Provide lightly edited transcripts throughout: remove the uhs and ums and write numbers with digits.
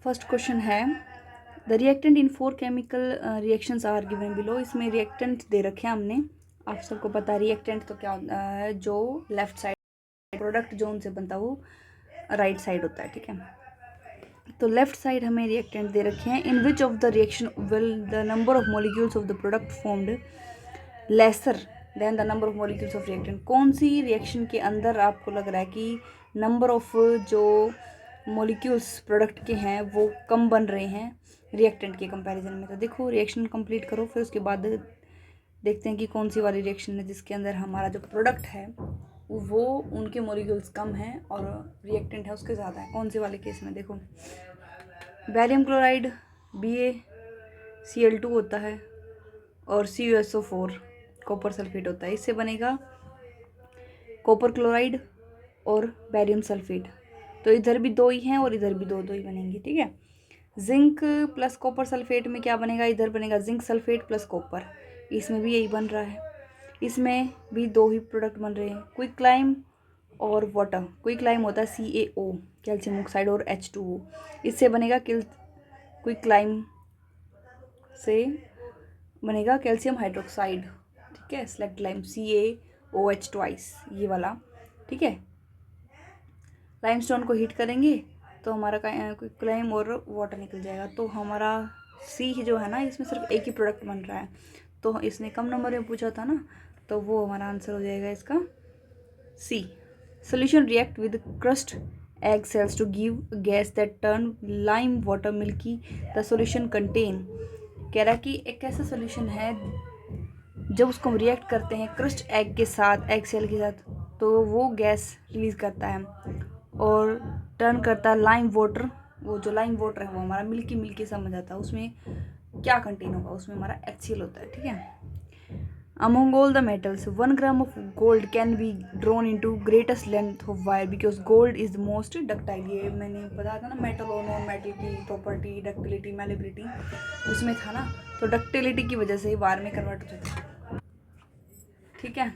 First question है the reactant in 4 chemical reactions are given below. इसमें reactant दे रखे हैं हमने। आप सबको पता है रिएक्टेंट तो क्या होता है, जो लेफ्ट साइड प्रोडक्ट जो उनसे बनता है वो राइट साइड होता है। ठीक है, तो लेफ्ट साइड हमें रिएक्टेंट दे रखे हैं। In which of the reaction will the number of molecules of the product formed lesser than the number of molecules of reactant. कौन सी रिएक्शन के अंदर आपको लग रहा है कि नंबर ऑफ जो मॉलिक्यूल्स प्रोडक्ट के हैं वो कम बन रहे हैं रिएक्टेंट के कंपैरिजन में? तो देखो, रिएक्शन कंप्लीट करो, फिर उसके बाद देखते हैं कि कौन सी वाली रिएक्शन है जिसके अंदर हमारा जो प्रोडक्ट है वो उनके मॉलिक्यूल्स कम हैं और रिएक्टेंट है उसके ज़्यादा है। कौन से वाले केस में? देखो, बैरियम क्लोराइड BaCl2 होता है और CuSO4 कॉपर सल्फेट होता है। इससे बनेगा कॉपर क्लोराइड और बैरियम सल्फेट। तो इधर भी दो ही हैं और इधर भी दो ही बनेंगे। ठीक है, जिंक प्लस कॉपर सल्फेट में क्या बनेगा? इधर बनेगा जिंक सल्फेट प्लस कॉपर। इसमें भी यही बन रहा है, इसमें भी दो ही प्रोडक्ट बन रहे हैं, क्विकलाइम और वाटर। क्विकलाइम होता है CaO कैल्शियम ऑक्साइड और H2O। इससे बनेगा क्विकलाइम से बनेगा कैल्शियम हाइड्रोक्साइड। ठीक है, सेलेक्ट लाइम CaOH ट्वाइस, ये वाला। ठीक है, लाइमस्टोन को हीट करेंगे तो हमारा क्विकलाइम और वाटर निकल जाएगा। तो हमारा सी जो है ना, इसमें सिर्फ एक ही प्रोडक्ट बन रहा है, तो इसने कम नंबर में पूछा था ना, तो वो हमारा आंसर हो जाएगा इसका C। Solution react with crust egg cells to give a gas that turn lime water milky। the solution contain, कह रहा है कि एक ऐसा सोल्यूशन है जब उसको हम रिएक्ट करते हैं क्रस्ट एग के साथ, एग सेल के साथ, तो वो गैस रिलीज करता है और टर्न करता है लाइम वाटर। वो जो लाइम वाटर है वो हमारा मिल्की मिल्की समझ आता है। उसमें क्या कंटेन होगा? उसमें हमारा HCl होता है। ठीक है, among all the metals 1 gram of gold can be drawn into greatest length of wire because gold is the most ductile। ये मैंने बताया था ना, मेटल और नॉन मेटल की प्रॉपर्टी, डक्टिलिटी, मैलेबिलिटी, उसमें था ना, तो डक्टिलिटी की वजह से वायर में कन्वर्ट होता था। ठीक है,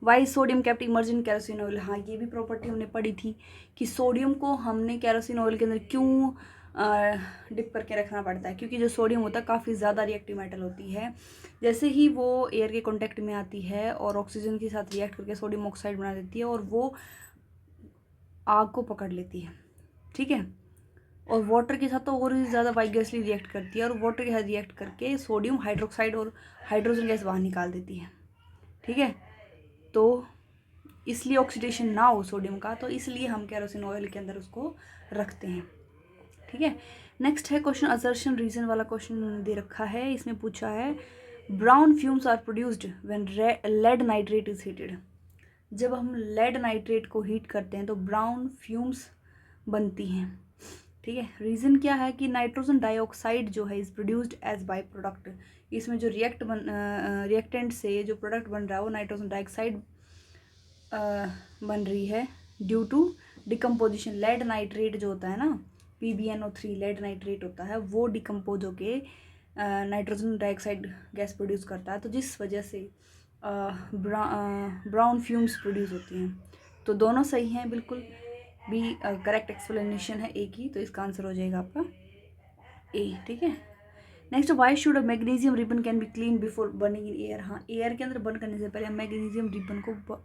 why sodium kept immerse in kerosene oil. हाँ, ये भी प्रॉपर्टी हमने पढ़ी थी कि सोडियम को हमने कैरोसिन ऑयल के अंदर क्यों डिप करके रखना पड़ता है, क्योंकि जो सोडियम होता है काफ़ी ज़्यादा रिएक्टिव मेटल होती है। जैसे ही वो एयर के कांटेक्ट में आती है और ऑक्सीजन के साथ रिएक्ट करके सोडियम ऑक्साइड बना देती है और वो आग को पकड़ लेती है। ठीक है, और वाटर के साथ तो और भी ज़्यादा वाइगसली रिएक्ट करती है और वाटर के साथ रिएक्ट करके सोडियम हाइड्रोक्साइड और हाइड्रोजन गैस बाहर निकाल देती है। ठीक है, तो इसलिए ऑक्सीडेशन ना हो सोडियम का, तो इसलिए हम कैरोसिन ऑयल के अंदर उसको रखते हैं। ठीक है, नेक्स्ट है क्वेश्चन असर्शन रीजन वाला क्वेश्चन दे रखा है। इसमें पूछा है brown fumes are produced when lead nitrate is heated. जब हम लेड नाइट्रेट को हीट करते हैं तो ब्राउन फ्यूम्स बनती हैं। ठीक है, रीज़न क्या है कि नाइट्रोजन डाइऑक्साइड जो है is produced as by product. इसमें जो रिएक्टेंट से जो प्रोडक्ट बन रहा है वो नाइट्रोजन डाइऑक्साइड बन रही है due to decomposition. Lead nitrate जो होता है ना, PbNO3 लेड नाइट्रेट होता है, वो डिकम्पोज होके नाइट्रोजन डाइऑक्साइड गैस प्रोड्यूस करता है, तो जिस वजह से ब्राउन फ्यूम्स प्रोड्यूस होती हैं। तो दोनों सही हैं बिल्कुल, भी करेक्ट एक्सप्लेनेशन है एक ही, तो इसका आंसर हो जाएगा आपका A। ठीक है, next, why should a magnesium ribbon can be clean before burning in air. हाँ, एयर के अंदर बर्न करने से पहले हम मैग्नीशियम रिबन को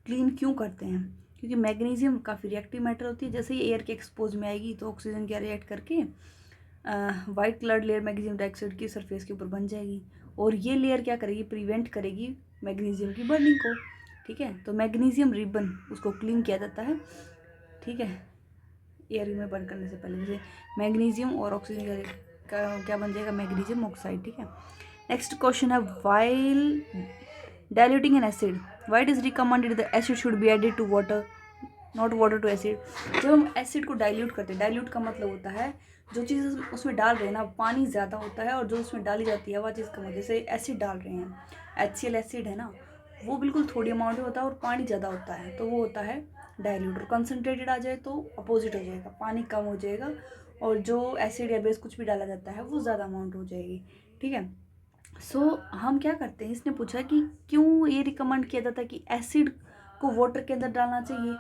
क्लीन क्यों करते हैं? क्योंकि मैग्नीशियम काफ़ी रिएक्टिव मैटर होती है। जैसे ही एयर के एक्सपोज में आएगी तो ऑक्सीजन क्या रिएक्ट करके white coloured layer magnesium dioxide की सरफेस के ऊपर बन जाएगी और ये लेयर क्या करेगी? प्रिवेंट करेगी मैग्नीशियम की बर्निंग को। ठीक है, तो मैग्नीशियम रिबन उसको क्लीन किया जाता है। ठीक है, एयर में बर्न करने से पहले, जैसे मैग्नीशियम और ऑक्सीजन का क्या बन जाएगा? Magnesium oxide. ठीक है, नेक्स्ट क्वेश्चन है while diluting an acid why it is recommended the acid should be added to water not water to acid. जब हम एसिड को डाइल्यूट करते हैं, डाइल्यूट का मतलब होता है जो चीज़ उसमें डाल रहे हैं ना, पानी ज़्यादा होता है और जो उसमें डाली जाती है वह चीज़ कम होती है। जैसे एसिड डाल रहे हैं, HCl एसिड है ना, वो बिल्कुल थोड़ी अमाउंट में होता है और पानी ज़्यादा होता है, तो वो होता है डाइल्यूट। और कंसनट्रेटेड आ जाए तो अपोजिट हो जाएगा, पानी कम हो जाएगा और जो एसिड या बेस कुछ भी डाला जाता है वो ज़्यादा अमाउंट हो जाएगी। ठीक है, सो हम क्या करते हैं, इसने पूछा कि क्यों ये रिकमेंड किया जाता है कि एसिड को वाटर के अंदर डालना चाहिए।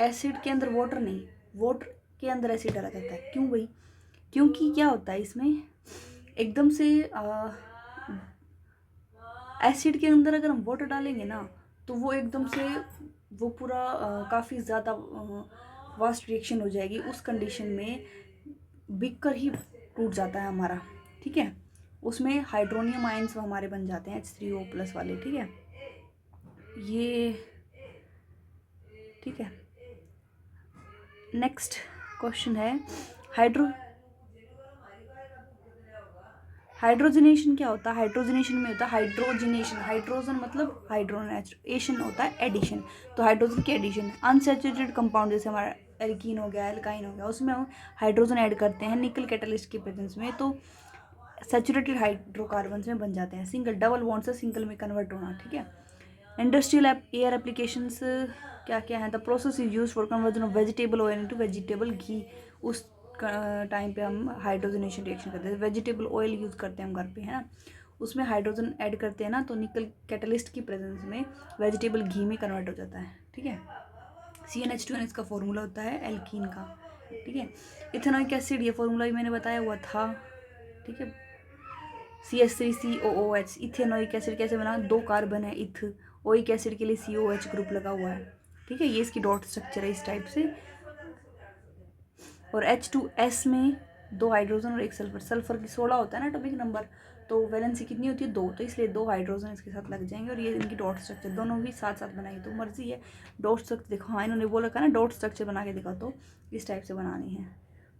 एसिड के अंदर वाटर नहीं, वाटर के अंदर एसिड डाला जाता है। क्यों भाई? क्योंकि क्या होता है इसमें एकदम से एसिड के अंदर अगर हम वाटर डालेंगे ना तो वो एकदम से वो पूरा काफ़ी ज़्यादा वास्ट रिएक्शन हो जाएगी। उस कंडीशन में बिककर ही टूट जाता है हमारा, ठीक है। उसमें हाइड्रोनियम आयंस हमारे बन जाते हैं H3O+ वाले, ठीक है। ये ठीक है। नेक्स्ट क्वेश्चन है हाइड्रोजनेशन क्या होता है? हाइड्रोजनेशन में होता है हाइड्रोजनेशन, हाइड्रोजन मतलब हाइड्रोनेशन होता है एडिशन, तो हाइड्रोजन की एडिशन। अनसैचुरेटेड कंपाउंड जैसे हमारा एल्कीन हो गया, एल्काइन हो गया, उसमें हम हाइड्रोजन ऐड करते हैं निकल कैटलिस्ट की प्रेजेंस में, तो सैचुरेटेड हाइड्रोकार्बन में बन जाते हैं। सिंगल डबल बॉन्ड से सिंगल में कन्वर्ट होना, ठीक है। इंडस्ट्रियल एयर एप्लीकेशंस क्या क्या है? The process is use for conversion of vegetable oil into vegetable ghee. उस टाइम पे हम हाइड्रोजनेशन रिएक्शन करते हैं। वेजिटेबल ऑयल यूज़ करते हैं हम घर पे, है ना, उसमें हाइड्रोजन ऐड करते हैं ना, तो निकल कैटलिस्ट की प्रेजेंस में वेजिटेबल घी में कन्वर्ट हो जाता है, ठीक है। CnH2n इसका फॉर्मूला होता है एल्कीन का, ठीक है। इथेनॉइक एसिड, ये फॉर्मूला भी मैंने बताया हुआ था, ठीक है। CH3COOH, इथेनॉइक एसिड कैसे बना? 2 कार्बन है, इथ, ओइक एसिड के लिए COH ग्रुप लगा हुआ है, ठीक है। ये इसकी डॉट स्ट्रक्चर है इस टाइप से। और H2S में 2 हाइड्रोजन और 1 सल्फर। सल्फर की 16 होता है ना एटॉमिक नंबर, तो वैलेंसी कितनी होती है? 2, तो इसलिए 2 हाइड्रोजन इसके साथ लग जाएंगे। और ये इनकी डॉट स्ट्रक्चर दोनों भी साथ साथ बनाई, तो मर्जी है डॉट स्ट्रक्चर देखो। हाँ, इन्होंने बोला था ना डॉट स्ट्रक्चर बना के दिखाओ, तो इस टाइप से बनानी है।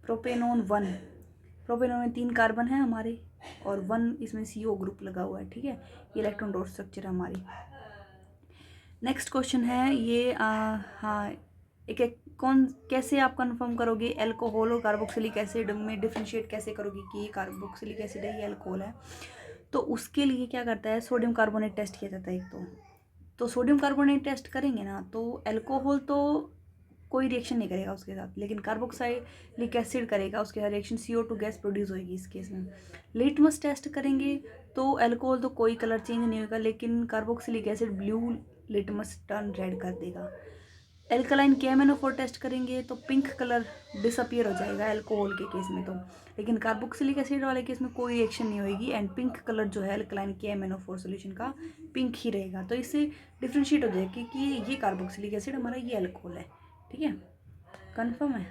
प्रोपेनोन 1, प्रोपेनोन में 3 कार्बन है हमारे और 1 इसमें CO ग्रुप लगा हुआ है, ठीक है। ये इलेक्ट्रॉन डॉट स्ट्रक्चर है हमारी। नेक्स्ट क्वेश्चन है ये हाँ, एक कौन कैसे आप कंफर्म करोगे एल्कोहल और कार्बोक्सिलिक एसिड में डिफ्रेंशिएट कैसे करोगे कि ये कार्बोक्सिलिक एसिड है, ये अल्कोहल है? तो उसके लिए क्या करता है, सोडियम कार्बोनेट टेस्ट किया जाता है एक तो सोडियम कार्बोनेट टेस्ट करेंगे ना तो एल्कोहल तो कोई रिएक्शन नहीं करेगा उसके साथ, लेकिन कार्बोक्सिलिक एसिड करेगा, उसके साथ रिएक्शन CO2 गैस प्रोड्यूस होगी इस केस में। लिटमस टेस्ट करेंगे तो एल्कोहल तो कोई कलर चेंज नहीं होगा, लेकिन carboxylic acid blue, litmus turn red कर देगा। एल्कलाइन KMnO4 टेस्ट करेंगे तो पिंक कलर डिसअपियर हो जाएगा एल्कोहल के केस में, तो लेकिन कार्बोक्सिलिक एसिड वाले केस में कोई रिएक्शन नहीं होगी एंड पिंक कलर जो है एल्कलाइन KMnO4 सोल्यूशन का पिंक ही रहेगा। तो इससे डिफ्रेंशिएट हो जाएगी कि ये कार्बोक्सिलिक एसिड हमारा, ये एल्कोहल है, ठीक है। कन्फर्म है।